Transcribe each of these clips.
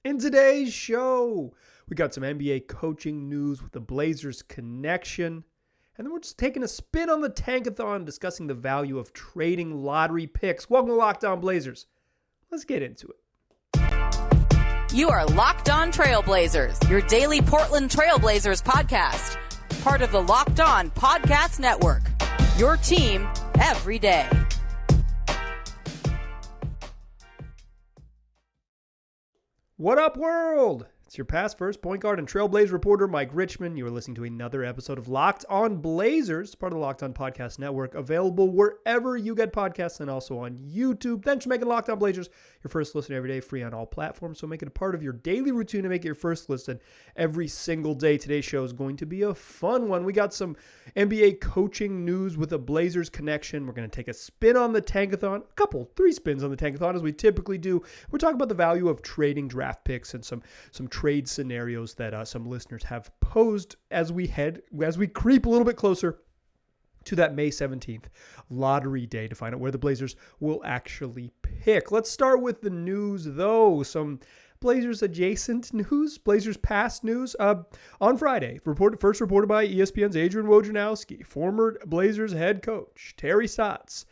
In today's show, we got some NBA coaching news with the Blazers connection. And then we're just taking a spin on the Tankathon, discussing the value of trading lottery picks. Welcome to Locked On Blazers. Let's get into it. You are Locked On Trail Blazers, your daily Portland Trail Blazers podcast. Part of the Locked On Podcast Network. Your team every day. What up, world? It's your past first point guard and Trailblazer reporter, Mike Richmond. You are listening to another episode of Locked On Blazers, part of the Locked On Podcast Network, available wherever you get podcasts and also on YouTube. Thanks for making Locked On Blazers your first listen every day, free on all platforms. So make it a part of your daily routine to make it your first listen every single day. Today's show is going to be a fun one. We got some NBA coaching news with a Blazers connection. We're going to take a spin on the Tankathon, three spins on the Tankathon as we typically do. We're talking about the value of trading draft picks and some trade scenarios that some listeners have posed as we creep a little bit closer to that May 17th lottery day to find out where the Blazers will actually pick. Let's start with the news, though. Some Blazers adjacent news, Blazers past news. On Friday, first reported by ESPN's Adrian Wojnarowski, former Blazers head coach Terry Stotts,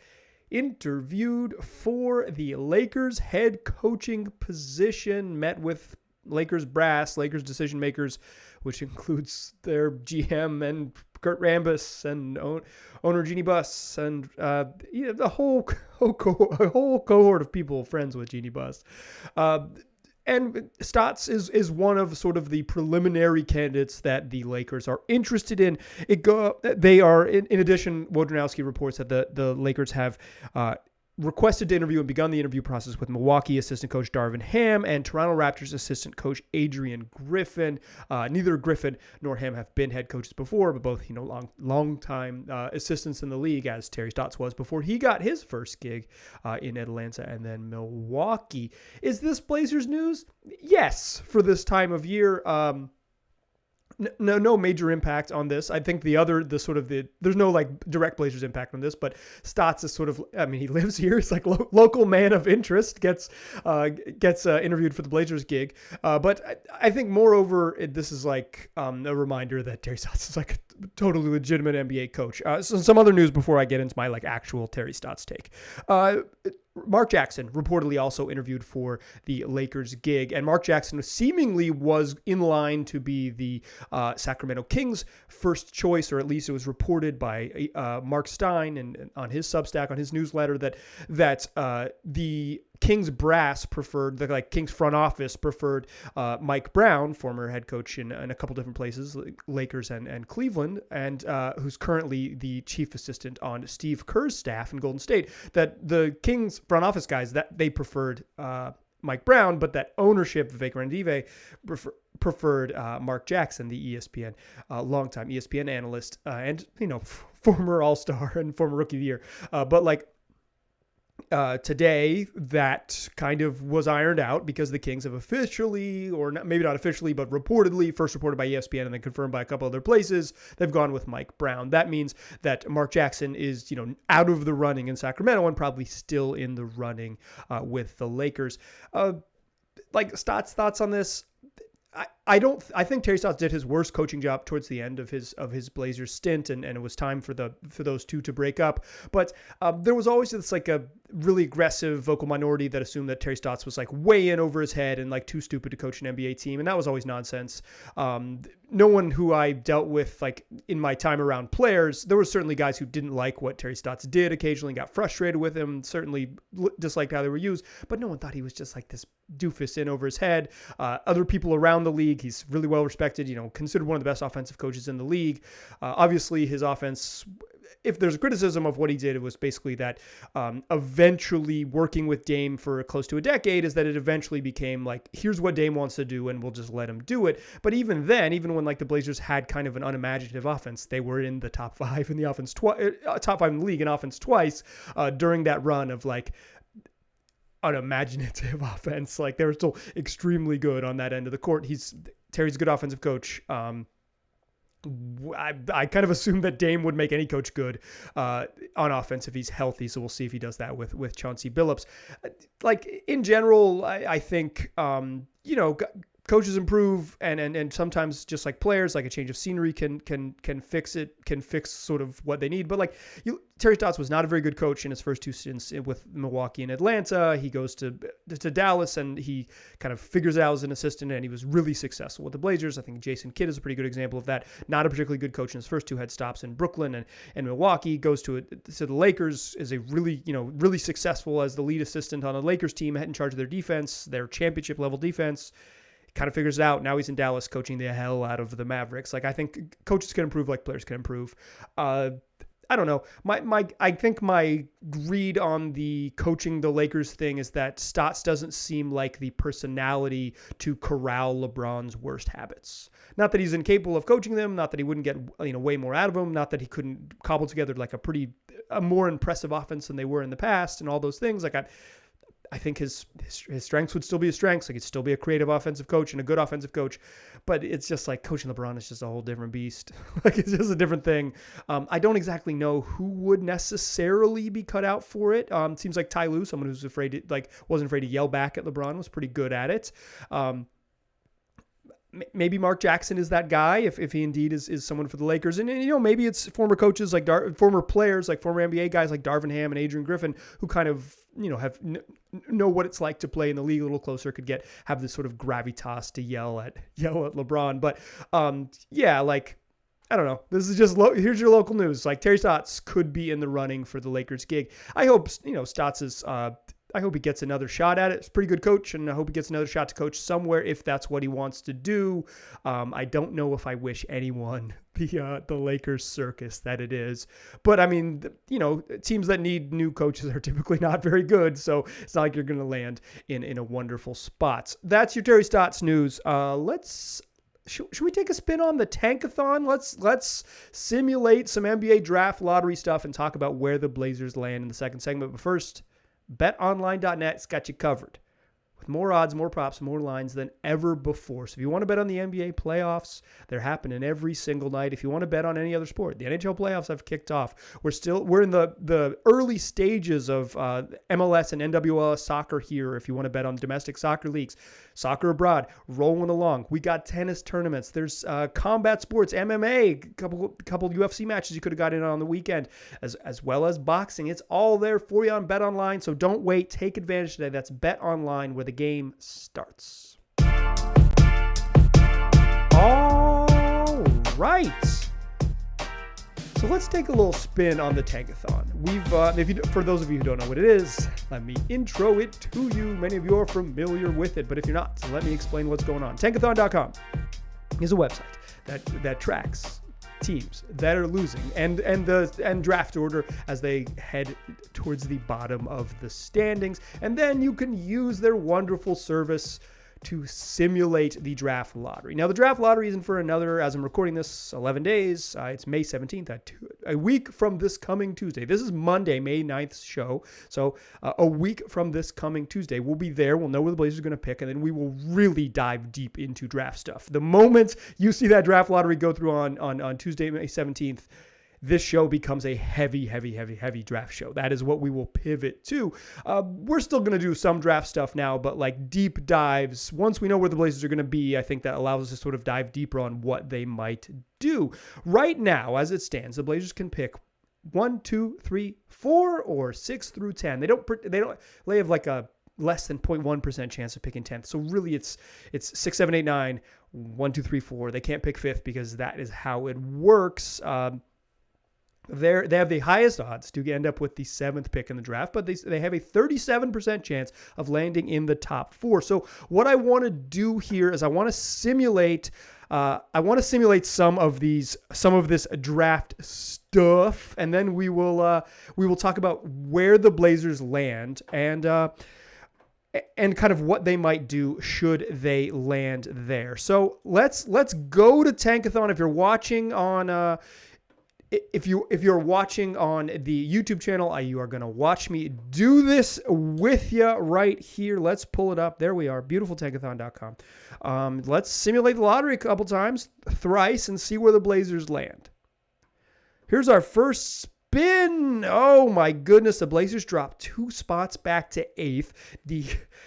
interviewed for the Lakers head coaching position, met with Lakers brass, Lakers decision makers, which includes their GM and Kurt Rambis and owner Jeannie Buss and the whole cohort of people friends with Jeannie Buss. And Stotts is one of sort of the preliminary candidates that the Lakers are interested in. They are, in addition, Wojnarowski reports that the Lakers have requested to interview and begun the interview process with Milwaukee assistant coach Darvin Ham and Toronto Raptors assistant coach Adrian Griffin. Neither Griffin nor Ham have been head coaches before, but both long time assistants in the league, as Terry Stotts was before he got his first gig in Atlanta and then Milwaukee. Is this Blazers news? Yes, for this time of year. No major impact on this. I think there's no like direct Blazers impact on this, but Stotts is he lives here. It's like local man of interest, gets interviewed for the Blazers gig. But I think moreover, this is like a reminder that Terry Stotts is like a totally legitimate NBA coach. So some other news before I get into my like actual Terry Stotts take. Mark Jackson reportedly also interviewed for the Lakers gig, and Mark Jackson seemingly was in line to be the Sacramento Kings first choice, or at least it was reported by Mark Stein and on his Substack, on his newsletter, that the Kings brass preferred, the Kings front office preferred Mike Brown, former head coach in a couple different places, Lakers and Cleveland, and who's currently the chief assistant on Steve Kerr's staff in Golden State, that the Kings front office guys, that they preferred Mike Brown, but that ownership, Vivek Randive, preferred Mark Jackson, the ESPN, longtime ESPN analyst, and former All-Star and former Rookie of the Year. But today, that kind of was ironed out because the Kings have officially, or maybe not officially, but reportedly, first reported by ESPN and then confirmed by a couple other places, they've gone with Mike Brown. That means that Mark Jackson is, out of the running in Sacramento and probably still in the running with the Lakers. Stotts' thoughts on this? I think Terry Stotts did his worst coaching job towards the end of his Blazers stint, and it was time for those two to break up. But there was always this like a really aggressive vocal minority that assumed that Terry Stotts was like way in over his head and like too stupid to coach an NBA team, and that was always nonsense. No one who I dealt with like in my time around players, there were certainly guys who didn't like what Terry Stotts did, occasionally got frustrated with him, certainly disliked how they were used, but no one thought he was just like this doofus in over his head. Other people around the league, he's really well respected, considered one of the best offensive coaches in the league. Obviously his offense, if there's a criticism of what he did, it was basically that eventually working with Dame for close to a decade is that it eventually became like, here's what Dame wants to do and we'll just let him do it. But even then, even when like the Blazers had kind of an unimaginative offense, they were in the top five in the offense, top five in the league in offense twice during that run of like unimaginative offense. Like they were still extremely good on that end of the court. Terry's a good offensive coach. I kind of assume that Dame would make any coach good on offense if he's healthy. So we'll see if he does that with Chauncey Billups. Like in general, I think, coaches improve and sometimes just like players, like a change of scenery can fix it, can fix sort of what they need. But like Terry Stotts was not a very good coach in his first 2 stints with Milwaukee and Atlanta. He goes to Dallas and he kind of figures it out as an assistant, and he was really successful with the Blazers. I think Jason Kidd is a pretty good example of that. Not a particularly good coach in his first 2 head stops in Brooklyn and Milwaukee. Goes to the Lakers, is a really successful as the lead assistant on the Lakers team, in charge of their defense, their championship level defense. Kind of figures it out. Now he's in Dallas coaching the hell out of the Mavericks. Like, I think coaches can improve like players can improve. I don't know. I think my read on the coaching the Lakers thing is that Stotts doesn't seem like the personality to corral LeBron's worst habits. Not that he's incapable of coaching them, not that he wouldn't get way more out of them, not that he couldn't cobble together like a more impressive offense than they were in the past and all those things. Like I think his strengths would still be his strengths. Like, he'd still be a creative offensive coach and a good offensive coach. But it's just like coaching LeBron is just a whole different beast. Like, it's just a different thing. I don't exactly know who would necessarily be cut out for it. Seems like Ty Lue, someone who's wasn't afraid to yell back at LeBron, was pretty good at it. Maybe Mark Jackson is that guy if he indeed is someone for the Lakers. And maybe it's former coaches like former players, like former NBA guys like Darvin Ham and Adrian Griffin, who kind of, know what it's like to play in the league a little closer, could have this sort of gravitas to yell at LeBron. But I don't know. This is just here's your local news. Like, Terry Stotts could be in the running for the Lakers gig. I hope, Stotts is, I hope he gets another shot at it. It's a pretty good coach, and I hope he gets another shot to coach somewhere if that's what he wants to do. I don't know if I wish anyone the Lakers circus that it is. But, I mean, teams that need new coaches are typically not very good, so it's not like you're going to land in a wonderful spot. That's your Terry Stotts news. Should we take a spin on the Tankathon? Let's simulate some NBA draft lottery stuff and talk about where the Blazers land in the second segment. But first, betonline.net's got you covered with more odds, more props, more lines than ever before. So if you want to bet on the NBA playoffs, they're happening every single night. If you want to bet on any other sport, the NHL playoffs have kicked off. We're in the early stages of MLS and NWL soccer here. If you want to bet on domestic soccer leagues, soccer abroad, rolling along. We got tennis tournaments. There's combat sports, MMA, couple UFC matches you could have got in on the weekend, as well as boxing. It's all there for you on BetOnline. So don't wait. Take advantage today. That's BetOnline, where the game starts. All right. So let's take a little spin on the Tankathon. For those of you who don't know what it is, let me intro it to you. Many of you are familiar with it, but if you're not, let me explain what's going on. Tankathon.com is a website that tracks teams that are losing and draft order as they head towards the bottom of the standings. And then you can use their wonderful service to simulate the draft lottery. Now, the draft lottery isn't for another, as I'm recording this, 11 days. It's May 17th, a week from this coming Tuesday. This is Monday, May 9th show. So a week from this coming Tuesday, we'll be there. We'll know where the Blazers are going to pick, and then we will really dive deep into draft stuff. The moment you see that draft lottery go through on Tuesday, May 17th, this show becomes a heavy draft show. That is what we will pivot to. We're still going to do some draft stuff now, but like deep dives, once we know where the Blazers are going to be, I think that allows us to sort of dive deeper on what they might do. Right now, as it stands, the Blazers can pick 1, 2, 3, 4, or 6 through 10. They have like a less than 0.1% chance of picking 10th. So really it's 6, 7, 8, 9, 1, 2, 3, 4. They can't pick 5th because that is how it works. They have the highest odds to end up with the 7th pick in the draft, but they have a 37% chance of landing in the top 4. So what I want to do here is I want to simulate some of this draft stuff, and then we will talk about where the Blazers land and kind of what they might do should they land there. So let's go to Tankathon. If you're watching on if you're watching on the YouTube channel, you are going to watch me do this with you right here. Let's pull it up. There we are. Beautiful Tankathon.com. Let's simulate the lottery a couple times, thrice, and see where the Blazers land. Here's our first spin. Oh my goodness. The Blazers drop 2 spots back to 8th. The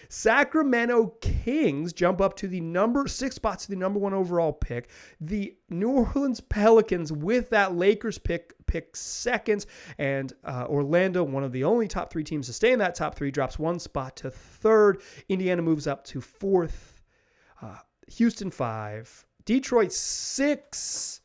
Sacramento Kings jump up to the number 6 spots to the number 1 overall pick. The New Orleans Pelicans with that Lakers pick seconds. And Orlando, one of the only top 3 teams to stay in that top 3, drops 1 spot to 3rd. Indiana moves up to 4th. Houston 5. Detroit 6.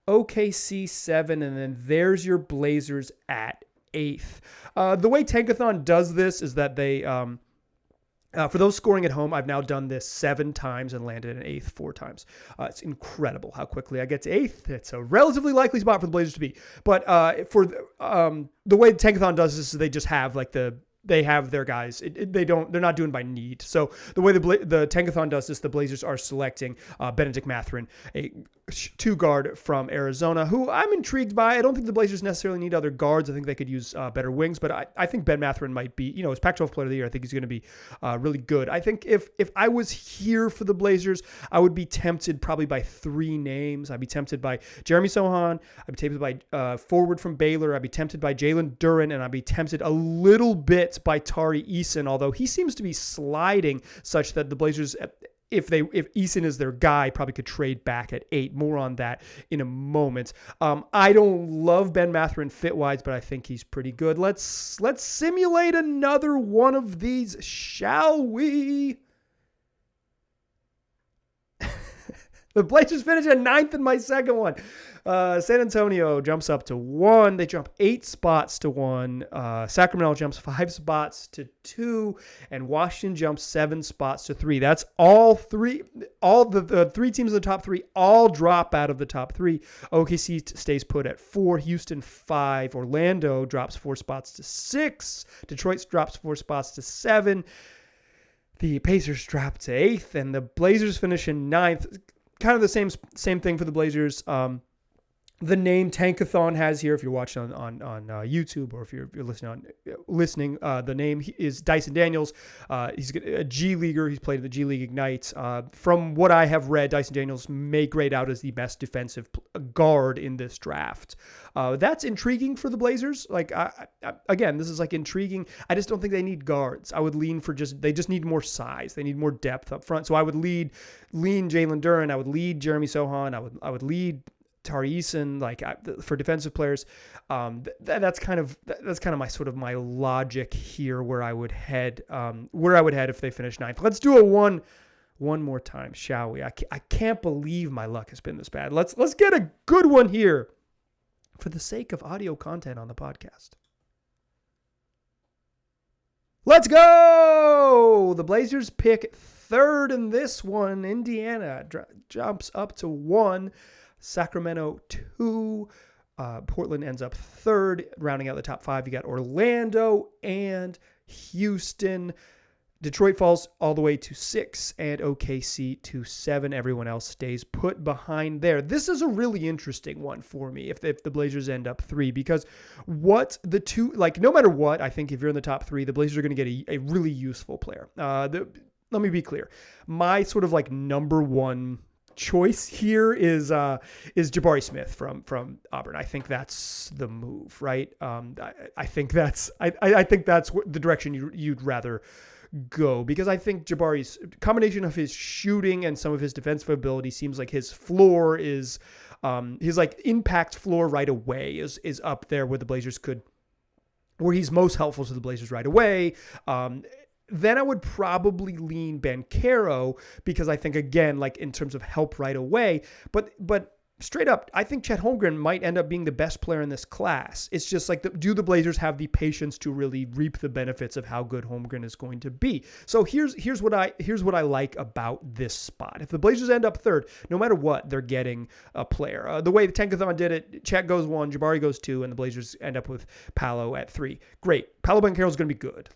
OKC 7, and then there's your Blazers at 8th. The way Tankathon does this is that they, for those scoring at home, I've now done this 7 times and landed in 8th 4 times. It's incredible how quickly I get to 8th. It's a relatively likely spot for the Blazers to be. But for the way Tankathon does this is they just have they have their guys. They're not doing by need. So the way the Tankathon does this, the Blazers are selecting Benedict Mathurin, a 2 guard from Arizona, who I'm intrigued by. I don't think the Blazers necessarily need other guards. I think they could use better wings, but I think Ben Mathurin might be, as Pac-12 Player of the Year, I think he's going to be really good. I think if I was here for the Blazers, I would be tempted probably by 3 names. I'd be tempted by Jeremy Sohan. I'd be tempted by forward from Baylor. I'd be tempted by Jalen Duren, and I'd be tempted a little bit by Tari Eason, although he seems to be sliding such that the Blazers, if Eason is their guy, probably could trade back at 8. More on that in a moment. I don't love Ben Mathurin fit-wise, but I think he's pretty good. Let's simulate another one of these, shall we? The Blazers finish at 9th in my second one. San Antonio jumps up to 1. They jump 8 spots to 1. Sacramento jumps 5 spots to 2. And Washington jumps 7 spots to 3. That's all 3. All the 3 teams in the top 3 all drop out of the top 3. OKC stays put at 4. Houston 5. Orlando drops 4 spots to 6. Detroit drops 4 spots to 7. The Pacers drop to 8th. And the Blazers finish in 9th. Kind of the same thing for the Blazers. The name Tankathon has here, if you're watching on YouTube or if you're listening, the name is Dyson Daniels. He's a G leaguer. He's played at the G League Ignite. From what I have read, Dyson Daniels may grade out as the best defensive guard in this draft. That's intriguing for the Blazers. Again, this is intriguing. I just don't think they need guards. I would lean for they just need more size. They need more depth up front. So I would lean Jalen Duren. I would lead Jeremy Sohan. I would lead Tari Eason, for defensive players. That's kind of my logic here where I would head if they finish 9th. Let's do a one more time, shall we? I can't believe my luck has been this bad. Let's get a good one here for the sake of audio content on the podcast. Let's go! The Blazers pick 3rd in this one. Indiana jumps up to 1. Sacramento 2. Portland ends up 3rd. Rounding out the top 5, you got Orlando and Houston. Detroit falls all the way to 6 and OKC to 7. Everyone else stays put behind there. This is a really interesting one for me if the Blazers end up 3, because no matter what, I think if you're in the top 3, the Blazers are going to get a really useful player. Let me be clear. My sort of number 1 choice here is Jabari Smith from Auburn. I think that's the move, right? I think that's the direction you'd rather go, because I think Jabari's combination of his shooting and some of his defensive ability seems like his floor is his impact floor right away is up there where he's most helpful to the Blazers right away. Then I would probably lean Banchero, because I think, again, in terms of help right away, but straight up, I think Chet Holmgren might end up being the best player in this class. It's just do the Blazers have the patience to really reap the benefits of how good Holmgren is going to be? So here's what I like about this spot. If the Blazers end up 3rd, no matter what, they're getting a player. The way the Tankathon did it, Chet goes 1, Jabari goes 2, and the Blazers end up with Paolo at 3. Great. Paolo Banchero is going to be good.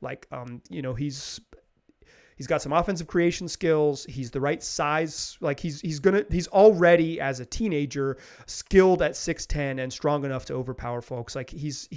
He's got some offensive creation skills. He's the right size. Like he's already as a teenager skilled at 6'10" and strong enough to overpower folks. Like he's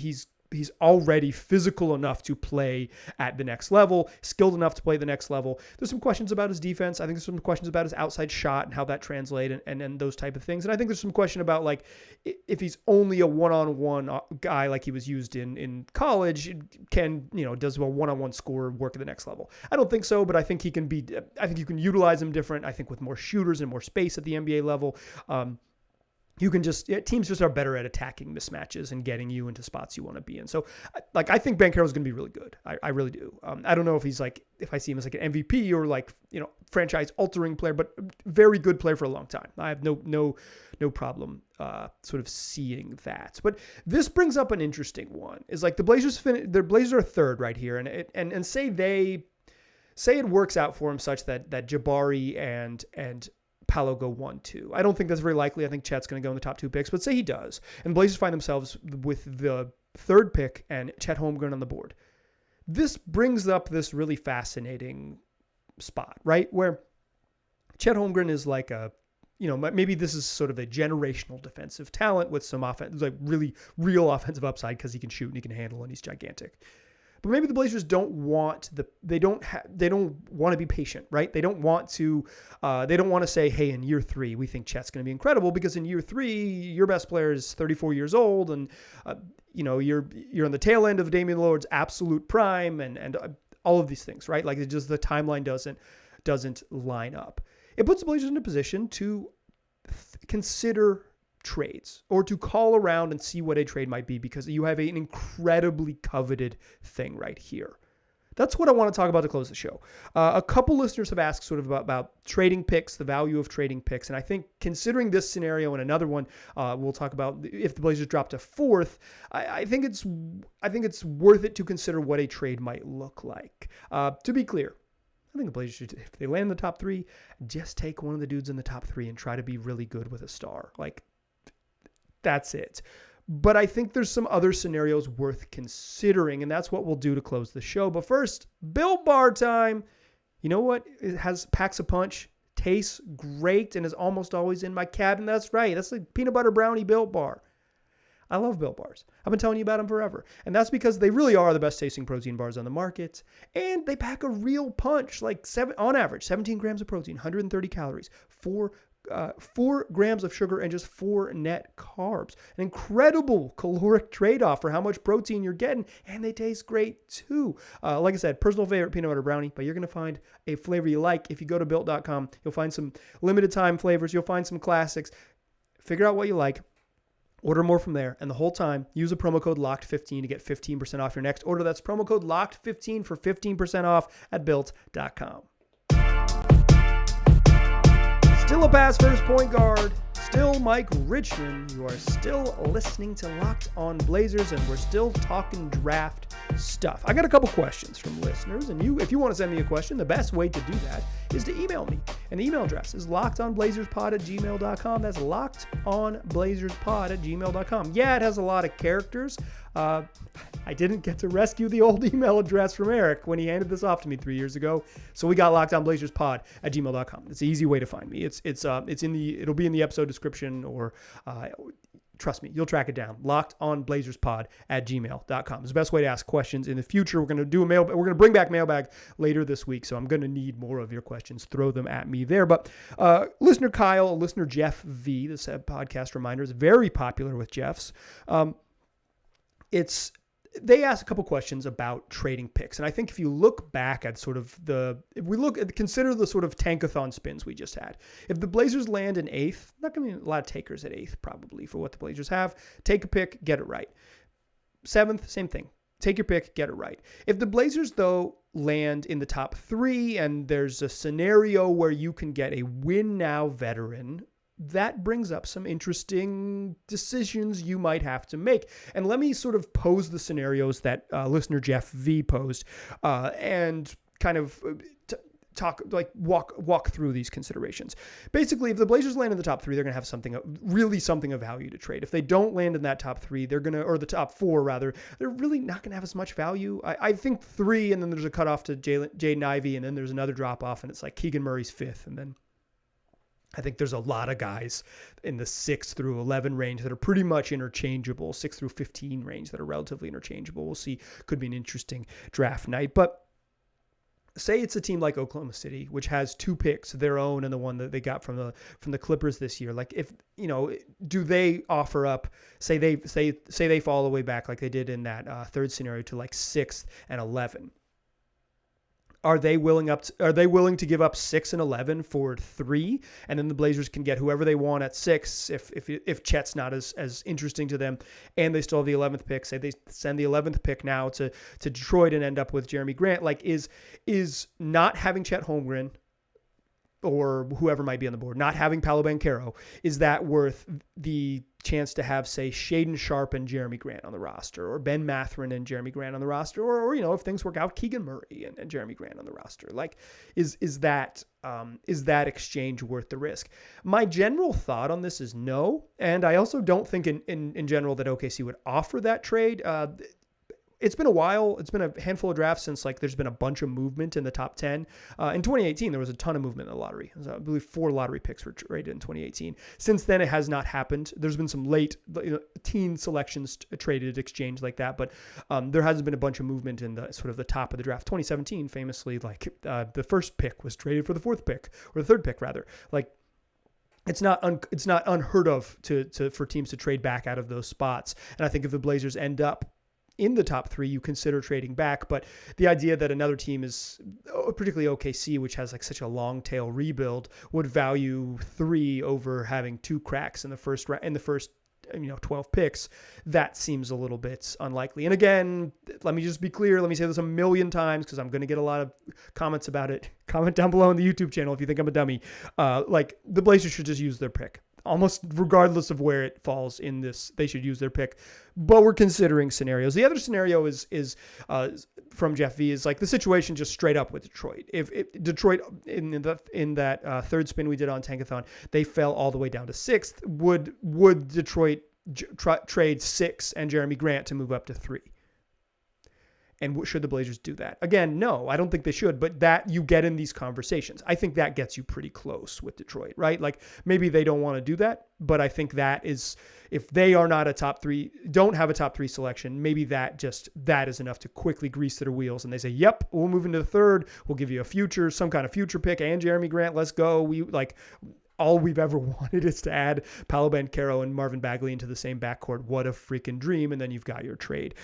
already physical enough to play at the next level, skilled enough to play the next level. There's some questions about his defense. I think there's some questions about his outside shot and how that translates and those type of things. And I think there's some question about like if he's only a one-on-one guy like he was used in college, does a one-on-one score work at the next level? I don't think so, but I think you can utilize him different. I think with more shooters and more space at the NBA level, teams just are better at attacking mismatches and getting you into spots you want to be in. So I think Banchero's going to be really good. I really do. I don't know if he's like, if I see him as like an MVP or like, franchise altering player, but very good player for a long time. I have no problem sort of seeing that. But this brings up an interesting one is like the Blazers are third right here. And say it works out for him such that Jabari and Paolo go 1-2. I don't think that's very likely. I think Chet's going to go in the top 2 picks, but say he does. And the Blazers find themselves with the 3rd pick and Chet Holmgren on the board. This brings up this really fascinating spot, right? Where Chet Holmgren is like maybe this is sort of a generational defensive talent with some offense, like really real offensive upside because he can shoot and he can handle and he's gigantic. But maybe the Blazers don't want they don't want to be patient, right? They don't want to say, hey, in year 3, we think Chet's going to be incredible because in year 3, your best player is 34 years old and, you're on the tail end of Damian Lillard's absolute prime and all of these things, right? Like the timeline doesn't line up. It puts the Blazers in a position to consider trades or to call around and see what a trade might be because you have an incredibly coveted thing right here. That's what I want to talk about to close the show. A couple listeners have asked sort of about trading picks, the value of trading picks. And I think considering this scenario and another one, we'll talk about if the Blazers drop to 4th, I think it's worth it to consider what a trade might look like. To be clear, I think the Blazers should, if they land in the top 3, just take one of the dudes in the top 3 and try to be really good with a star. Like, that's it. But I think there's some other scenarios worth considering, and that's what we'll do to close the show. But first, Built Bar time. You know what? It packs a punch, tastes great, and is almost always in my cabin. That's right. That's the peanut butter brownie Built Bar. I love Built Bars. I've been telling you about them forever. And that's because they really are the best tasting protein bars on the market. And they pack a real punch, like on average, 17 grams of protein, 130 calories, 4 grams of sugar, and just 4 net carbs. An incredible caloric trade-off for how much protein you're getting, and they taste great too. Like I said, personal favorite peanut butter brownie, but you're going to find a flavor you like. If you go to Built.com, you'll find some limited time flavors. You'll find some classics. Figure out what you like. Order more from there, and the whole time, use a promo code LOCKED15 to get 15% off your next order. That's promo code LOCKED15 for 15% off at Built.com. Still a pass first point guard. Still Mike Richmond. You are still listening to Locked On Blazers, and we're still talking draft stuff. I got a couple questions from listeners, and if you want to send me a question, the best way to do that is to email me. And the email address is lockedonblazerspod@gmail.com. That's lockedonblazerspod@gmail.com. Yeah, it has a lot of characters. I didn't get to rescue the old email address from Eric when he handed this off to me 3 years ago. So we got lockedonblazerspod@gmail.com. It's the easy way to find me. It'll be in the episode description, or trust me, you'll track it down. lockedonblazerspod@gmail.com. It's the best way to ask questions in the future. We're going to bring back mailbag later this week, so I'm going to need more of your questions. Throw them at me there. But listener Kyle, listener Jeff V, this podcast reminder is very popular with Jeffs. They ask a couple questions about trading picks. And I think if you look back at consider the sort of tankathon spins we just had. If the Blazers land in 8th, not going to be a lot of takers at 8th probably for what the Blazers have. Take a pick, get it right. 7th, same thing. Take your pick, get it right. If the Blazers, though, land in the top 3 and there's a scenario where you can get a win now veteran, that brings up some interesting decisions you might have to make. And let me sort of pose the scenarios that listener Jeff V posed and kind of walk through these considerations. Basically, if the Blazers land in the top 3, they're going to have something of value to trade. If they don't land in that top 3, or the top 4 rather, they're really not going to have as much value. I think 3, and then there's a cutoff to Jaden Ivey, and then there's another drop off, and it's like Keegan Murray's 5th, and then I think there's a lot of guys in the 6 through 11 range that are pretty much interchangeable, 6 through 15 range that are relatively interchangeable. We'll see. Could be an interesting draft night, but say it's a team like Oklahoma City, which has 2 picks, their own and the one that they got from the Clippers this year. Like, if do they offer up? Say they fall all the way back like they did in that third scenario to like 6th and 11. Are they willing to give up 6 and 11 for 3, and then the Blazers can get whoever they want at 6 if Chet's not as interesting to them, and they still have the 11th pick? Say they send the 11th pick now to Detroit and end up with Jeremy Grant. Like, is not having Chet Holmgren or whoever might be on the board, not having Paolo Banchero, is that worth the chance to have, say, Shaedon Sharpe and Jeremy Grant on the roster, or Ben Mathurin and Jeremy Grant on the roster, or if things work out, Keegan Murray and Jeremy Grant on the roster? Like, is that exchange worth the risk? My general thought on this is no, and I also don't think in general that OKC would offer that trade. It's been a while. It's been a handful of drafts since there's been a bunch of movement in the top 10. In 2018, there was a ton of movement in the lottery. I believe 4 lottery picks were traded in 2018. Since then, it has not happened. There's been some late teen selections traded, exchanged like that, but there hasn't been a bunch of movement in the sort of the top of the draft. 2017, famously, the first pick was traded for the 4th pick, or the 3rd pick rather. It's not unheard of for teams to trade back out of those spots. And I think if the Blazers end up in the top 3, you consider trading back. But the idea that another team is, particularly OKC, which has such a long tail rebuild, would value 3 over having 2 cracks in the first 12 picks, that seems a little bit unlikely. And again, let me just be clear. Let me say this a million times, because I'm going to get a lot of comments about it. Comment down below on the YouTube channel if you think I'm a dummy. The Blazers should just use their pick. Almost regardless of where it falls in this, they should use their pick. But we're considering scenarios. The other scenario is from Jeff V, is the situation just straight up with Detroit. If Detroit in that 3rd spin we did on Tankathon, they fell all the way down to 6th. Would Detroit trade 6 and Jeremy Grant to move up to 3? And should the Blazers do that? Again, no, I don't think they should, but that you get in these conversations. I think that gets you pretty close with Detroit, right? Maybe they don't want to do that, but I think that is, if they are not a top 3, don't have a top 3 selection, maybe that is enough to quickly grease their wheels. And they say, yep, we'll move into the 3rd. We'll give you some kind of future pick and Jeremy Grant. Let's go. All we've ever wanted is to add Paolo Banchero and Marvin Bagley into the same backcourt. What a freaking dream. And then you've got your trade.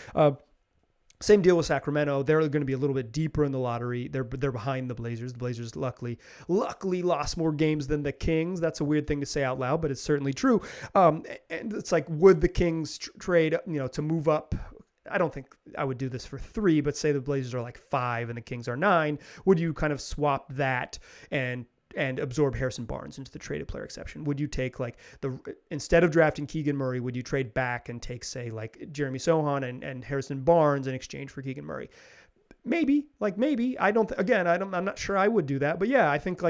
Same deal with Sacramento. They're going to be a little bit deeper in the lottery. They're behind the Blazers. The Blazers luckily lost more games than the Kings. That's a weird thing to say out loud, but it's certainly true. And it's would the Kings trade, to move up? I don't think I would do this for 3, but say the Blazers are 5 and the Kings are 9. Would you kind of swap that and absorb Harrison Barnes into the traded player exception? Would you take instead of drafting Keegan Murray, would you trade back and take, say, Jeremy Sohan and Harrison Barnes in exchange for Keegan Murray? Maybe. I'm not sure I would do that, but yeah, I think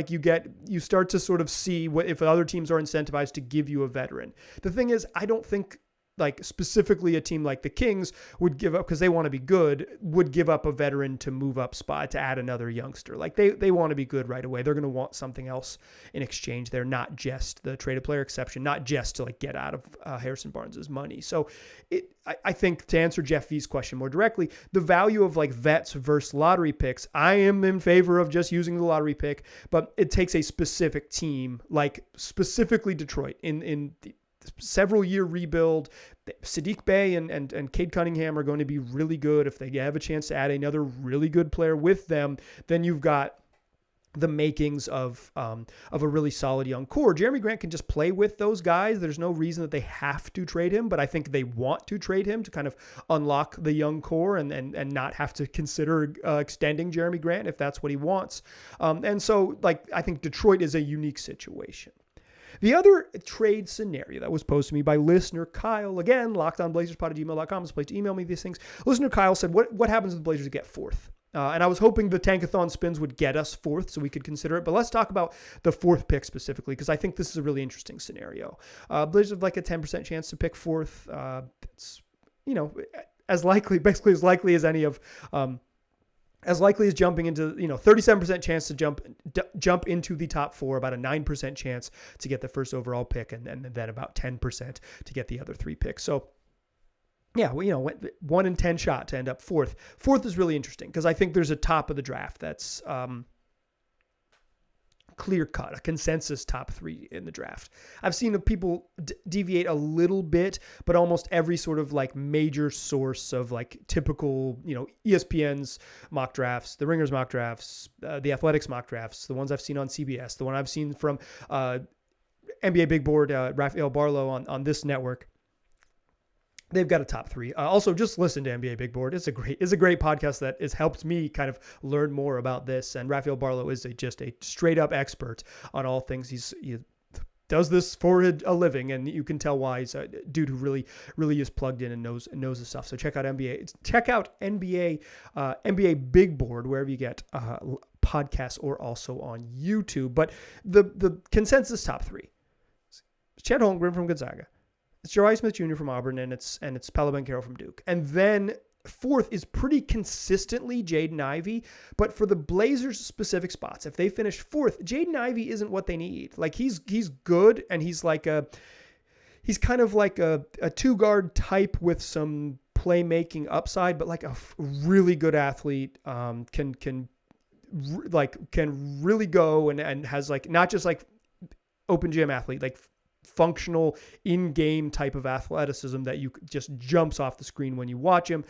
you start to sort of see what if other teams are incentivized to give you a veteran. The thing is, I don't think specifically a team like the Kings would give up, because they want to be good, would give up a veteran to move up spot to add another youngster. They want to be good right away. They're going to want something else in exchange there, not just the traded player exception, not just to get out of Harrison Barnes's money. So I think, to answer Jeff V's question more directly, the value of vets versus lottery picks, I am in favor of just using the lottery pick, but it takes a specific team, specifically Detroit in the several year rebuild. Saddiq Bey and Cade Cunningham are going to be really good. If they have a chance to add another really good player with them, then you've got the makings of a really solid young core. Jeremy Grant can just play with those guys. There's no reason that they have to trade him, but I think they want to trade him to kind of unlock the young core and not have to consider extending Jeremy Grant if that's what he wants. And so I think Detroit is a unique situation. The other trade scenario that was posed to me by listener Kyle, again, lockedonblazerspod@gmail.com is the place to email me these things. Listener Kyle said, what happens if the Blazers get 4th? And I was hoping the Tankathon Spins would get us fourth so we could consider it. But let's talk about the fourth pick specifically, because I think this is a really interesting scenario. Blazers have like a 10% chance to pick fourth. It's, basically as likely as any of, as likely as jumping into, 37% chance to jump into the top four, about a 9% chance to get the first overall pick, and then about 10% to get the other 3 picks. So, yeah, 1 in 10 shot to end up fourth. Fourth is really interesting because I think there's a top of the draft that's clear cut, a consensus top 3 in the draft. I've seen people deviate a little bit, but almost every sort of like major source of like typical, ESPN's mock drafts, the Ringer's mock drafts, the Athletics mock drafts, the ones I've seen on CBS, the one I've seen from NBA Big Board, Rafael Barlow on this network. They've got a top 3. Also, just listen to NBA Big Board. It's a great podcast that has helped me kind of learn more about this. And Rafael Barlow is just a straight up expert on all things. He does this for a living, and you can tell why. He's a dude who really is plugged in and knows the stuff. So check out NBA Big Board wherever you get podcasts, or also on YouTube. But the consensus top 3: it's Chet Holmgren from Gonzaga, it's Jarius Smith Jr. from Auburn, and it's Paolo Banchero from Duke. And then fourth is pretty consistently Jaden Ivey. But for the Blazers specific spots, if they finish fourth, Jaden Ivey isn't what they need. Like he's good, and he's kind of like a 2-guard type with some playmaking upside, but like a really good athlete, can really go and has like not just like open gym athlete, like functional in-game type of athleticism that you just jumps off the screen when you watch him.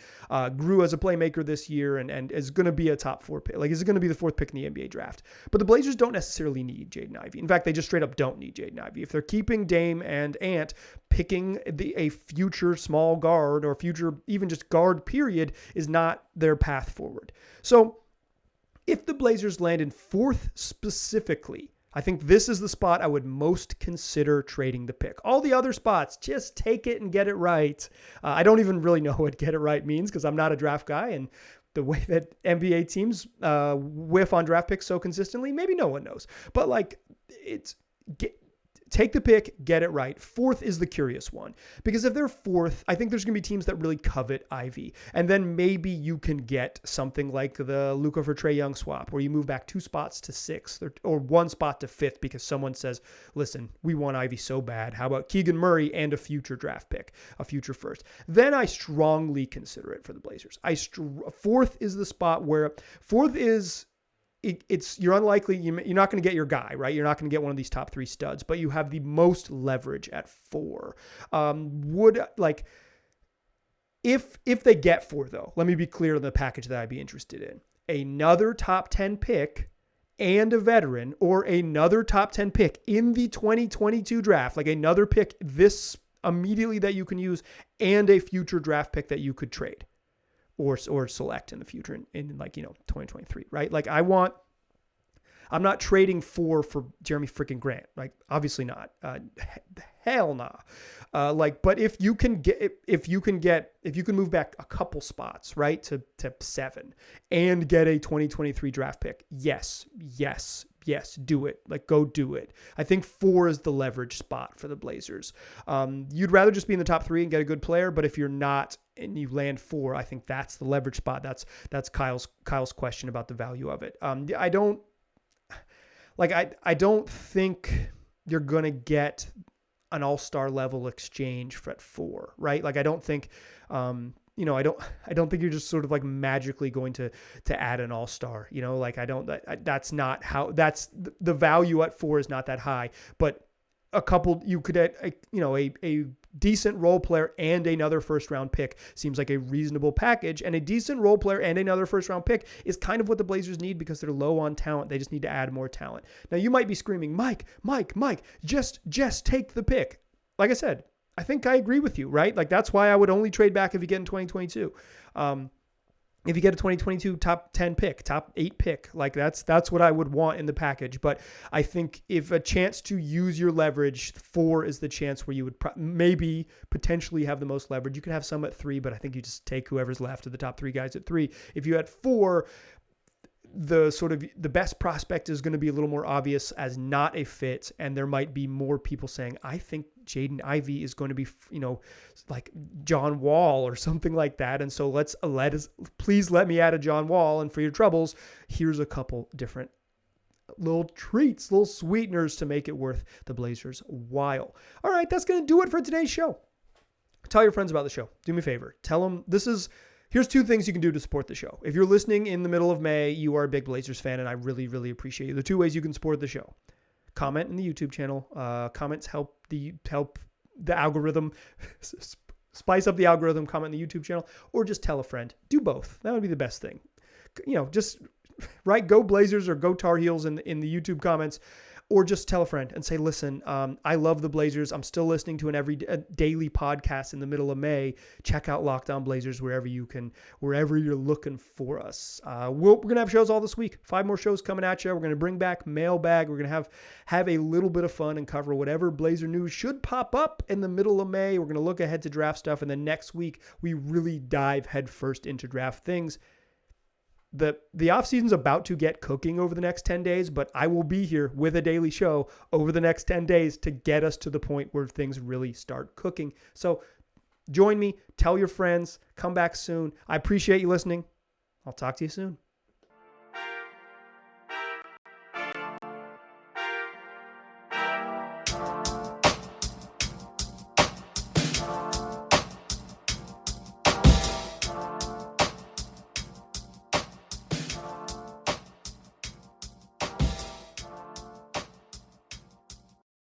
Grew as a playmaker this year and is going to be a top 4 pick. Like, is going to be the 4th pick in the NBA draft. But the Blazers don't necessarily need Jaden Ivey. In fact, they just straight up don't need Jaden Ivey. If they're keeping Dame and Ant, picking a future small guard or future even just guard period is not their path forward. So if the Blazers land in 4th specifically, I think this is the spot I would most consider trading the pick. All the other spots, just take it and get it right. I don't even really know what get it right means because I'm not a draft guy, and the way that NBA teams whiff on draft picks so consistently, maybe no one knows. But like, take the pick, get it right. 4th is the curious one, because if they're 4th, I think there's going to be teams that really covet Ivy. And then maybe you can get something like the Luka for Trae Young swap, where you move back 2 spots to 6th or 1 spot to 5th because someone says, listen, we want Ivy so bad. How about Keegan Murray and a future draft pick, a future first? Then I strongly consider it for the Blazers. 4th is the spot where 4th is... you're unlikely, you're not going to get your guy, right? You're not going to get one of these top 3 studs, but you have the most leverage at 4. If they get 4 though, let me be clear on the package that I'd be interested in. Another top 10 pick and a veteran, or another top 10 pick in the 2022 draft, like another pick this immediately that you can use, and a future draft pick that you could trade or select in the future in 2023, right? Like I'm not trading 4 for Jeremy freaking Grant. Like, obviously not. Hell nah. But if you can move back a couple spots, right, to 7 and get a 2023 draft pick, yes, do it. Like, go do it. I think 4 is the leverage spot for the Blazers. You'd rather just be in the top 3 and get a good player, but if you're not and you land 4, I think that's the leverage spot. That's Kyle's question about the value of it. I don't think you're going to get an all-star level exchange for at 4, right? Like, I don't think, I don't think you're just sort of like magically going to add an all-star, that's not how, that's the value at 4 is not that high, but a couple, you could add, a decent role player and another first-round pick seems like a reasonable package. And a decent role player and another first-round pick is kind of what the Blazers need because they're low on talent. They just need to add more talent. Now, you might be screaming, Mike, just take the pick. Like I said, I think I agree with you, right? Like, that's why I would only trade back if you get in 2022. if you get a 2022 top 10 pick, top 8 pick, like that's what I would want in the package. But I think if a chance to use your leverage, 4 is the chance where you would maybe potentially have the most leverage. You could have some at 3, but I think you just take whoever's left of the top 3 guys at 3. If you had 4, the best prospect is going to be a little more obvious as not a fit. And there might be more people saying, I think Jaden Ivey is going to be, like John Wall or something like that. And so please let me add a John Wall. And for your troubles, here's a couple different little treats, little sweeteners to make it worth the Blazers' while. All right, that's going to do it for today's show. Tell your friends about the show. Do me a favor. Tell them here's 2 things you can do to support the show. If you're listening in the middle of May, you are a big Blazers fan, and I really, really appreciate you. The 2 ways you can support the show. Comment in the YouTube channel. Comments help the algorithm, spice up the algorithm. Comment in the YouTube channel, or just tell a friend. Do both. That would be the best thing. Just write "Go Blazers" or "Go Tar Heels" in the YouTube comments. Or just tell a friend and say, listen, I love the Blazers. I'm still listening to a daily podcast in the middle of May. Check out Locked On Blazers wherever you're looking for us. We're going to have shows all this week. 5 more shows coming at you. We're going to bring back Mailbag. We're going to have a little bit of fun and cover whatever Blazer news should pop up in the middle of May. We're going to look ahead to draft stuff. And then next week, we really dive headfirst into draft things. The offseason's about to get cooking over the next 10 days, but I will be here with a daily show over the next 10 days to get us to the point where things really start cooking. So join me, tell your friends, come back soon. I appreciate you listening. I'll talk to you soon.